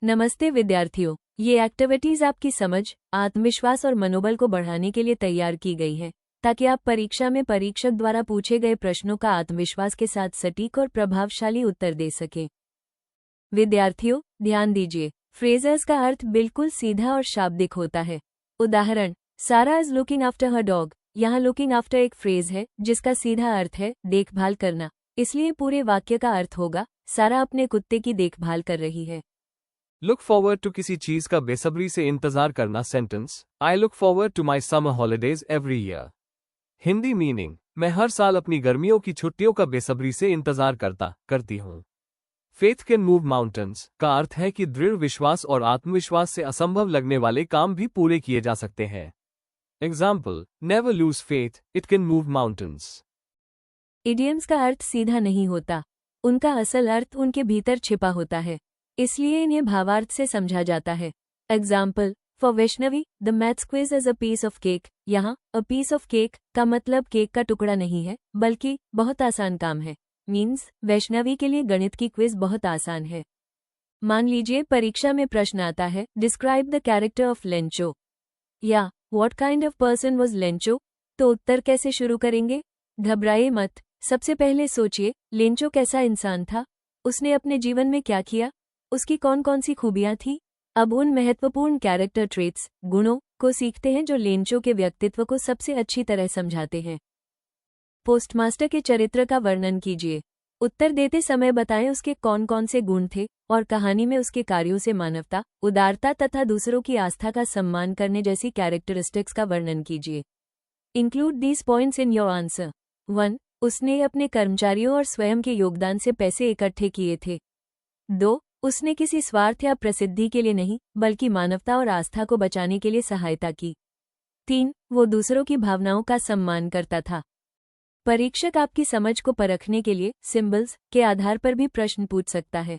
नमस्ते विद्यार्थियों, ये एक्टिविटीज आपकी समझ, आत्मविश्वास और मनोबल को बढ़ाने के लिए तैयार की गई है ताकि आप परीक्षा में परीक्षक द्वारा पूछे गए प्रश्नों का आत्मविश्वास के साथ सटीक और प्रभावशाली उत्तर दे सकें। विद्यार्थियों, ध्यान दीजिए, फ्रेजेस का अर्थ बिल्कुल सीधा और शाब्दिक होता है। उदाहरण, सारा is looking after her dog. यहाँ लुकिंग आफ्टर एक फ्रेज है जिसका सीधा अर्थ है देखभाल करना, इसलिए पूरे वाक्य का अर्थ होगा सारा अपने कुत्ते की देखभाल कर रही है। लुक फॉरवर्ड टू किसी चीज का बेसब्री से इंतजार करना sentence, I look forward to my summer holidays every year. Hindi meaning, मैं हर साल अपनी गर्मियों की छुट्टियों का बेसब्री से इंतजार करती हूँ। फेथ कैन मूव माउंटेन्स का अर्थ है कि दृढ़ विश्वास और आत्मविश्वास से असंभव लगने वाले काम भी पूरे किए जा सकते हैं। Example, never lose faith, it can move mountains. Idioms का अर्थ सीधा नहीं होता, उनका असल अर्थ उनके भीतर छिपा होता है, इसलिए इन्हें भावार्थ से समझा जाता है। Example, for Vaishnavi the maths quiz is a piece of cake. यहाँ अ पीस ऑफ केक का मतलब केक का टुकड़ा नहीं है बल्कि बहुत आसान काम है। मीन्स वैष्णवी के लिए गणित की क्विज बहुत आसान है। मान लीजिए परीक्षा में प्रश्न आता है, describe the character of Lencho या what kind of person was Lencho. तो उत्तर कैसे शुरू करेंगे? घबराइए मत, सबसे पहले सोचिए लेंचो कैसा इंसान था, उसने अपने जीवन में क्या किया, उसकी कौन कौन सी खूबियां थी। अब उन महत्वपूर्ण कैरेक्टर ट्रेट्स, गुणों को सीखते हैं जो लेंचो के व्यक्तित्व को सबसे अच्छी तरह समझाते हैं। पोस्टमास्टर के चरित्र का वर्णन कीजिए। उत्तर देते समय बताएं उसके कौन कौन से गुण थे और कहानी में उसके कार्यों से मानवता, उदारता तथा दूसरों की आस्था का सम्मान करने जैसी कैरेक्टरिस्टिक्स का वर्णन कीजिए। Include these points in your answer. 1. उसने अपने कर्मचारियों और स्वयं के योगदान से पैसे इकट्ठे किए थे। 2. उसने किसी स्वार्थ या प्रसिद्धि के लिए नहीं बल्कि मानवता और आस्था को बचाने के लिए सहायता की। 3. वो दूसरों की भावनाओं का सम्मान करता था। परीक्षक आपकी समझ को परखने के लिए सिंबल्स के आधार पर भी प्रश्न पूछ सकता है,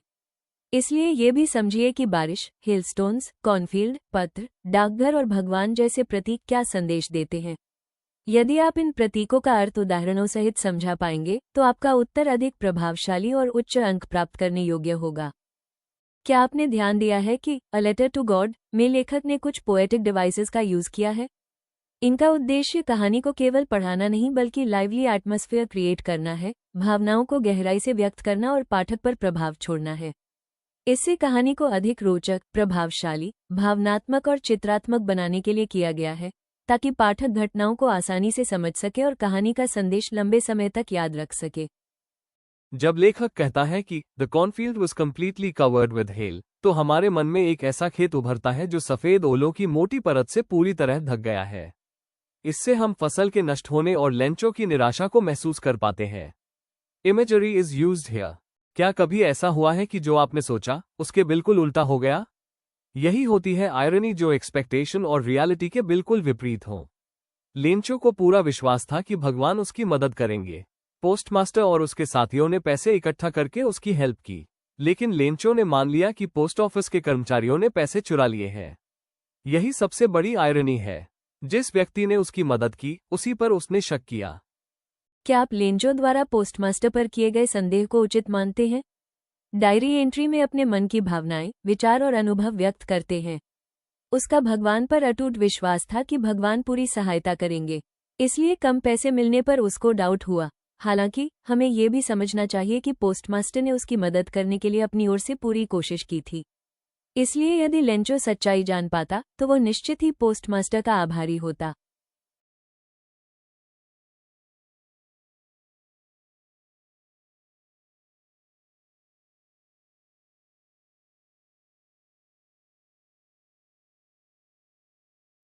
इसलिए ये भी समझिए कि बारिश, हेलस्टोन्स, कॉर्नफील्ड, पत्र, डाकघर और भगवान जैसे प्रतीक क्या संदेश देते हैं। यदि आप इन प्रतीकों का अर्थ उदाहरणों सहित समझा पाएंगे तो आपका उत्तर अधिक प्रभावशाली और उच्च अंक प्राप्त करने योग्य होगा। क्या आपने ध्यान दिया है कि अ लेटर टू गॉड में लेखक ने कुछ पोएटिक डिवाइसेस का यूज किया है? इनका उद्देश्य कहानी को केवल पढ़ाना नहीं बल्कि लाइवली एटमॉस्फेयर क्रिएट करना है, भावनाओं को गहराई से व्यक्त करना और पाठक पर प्रभाव छोड़ना है। इससे कहानी को अधिक रोचक, प्रभावशाली, भावनात्मक और चित्रात्मक बनाने के लिए किया गया है ताकि पाठक घटनाओं को आसानी से समझ सके और कहानी का संदेश लंबे समय तक याद रख सके। जब लेखक कहता है कि the cornfield was completely covered with hello, तो हमारे मन में एक ऐसा खेत उभरता है जो सफेद ओलों की मोटी परत से पूरी तरह ढक गया है। इससे हम फसल के नष्ट होने और लेंचो की निराशा को महसूस कर पाते हैं। Imagery is used here. क्या कभी ऐसा हुआ है कि जो आपने सोचा उसके बिल्कुल उल्टा हो गया? यही होती है आयरनी, जो एक्सपेक्टेशन और रियलिटी के बिल्कुल विपरीत हो। लेंचो को पूरा विश्वास था कि भगवान उसकी मदद करेंगे। पोस्टमास्टर और उसके साथियों ने पैसे इकट्ठा करके उसकी हेल्प की, लेकिन लेंचो ने मान लिया कि पोस्ट ऑफिस के कर्मचारियों ने पैसे चुरा लिए हैं। यही सबसे बड़ी आयरनी है। जिस व्यक्ति ने उसकी मदद की उसी पर उसने शक किया। क्या आप लेंचो द्वारा पोस्टमास्टर पर किए गए संदेह को उचित मानते हैं? डायरी एंट्री में अपने मन की भावनाएं, विचार और अनुभव व्यक्त करते हैं। उसका भगवान पर अटूट विश्वास था कि भगवान पूरी सहायता करेंगे, इसलिए कम पैसे मिलने पर उसको डाउट हुआ। हालांकि हमें ये भी समझना चाहिए कि पोस्टमास्टर ने उसकी मदद करने के लिए अपनी ओर से पूरी कोशिश की थी। इसलिए यदि लेंचो सच्चाई जान पाता तो वो निश्चित ही पोस्टमास्टर का आभारी होता।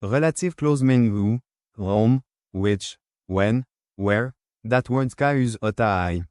Relative clause mean who, whom, which, when, where. That word carries a tie.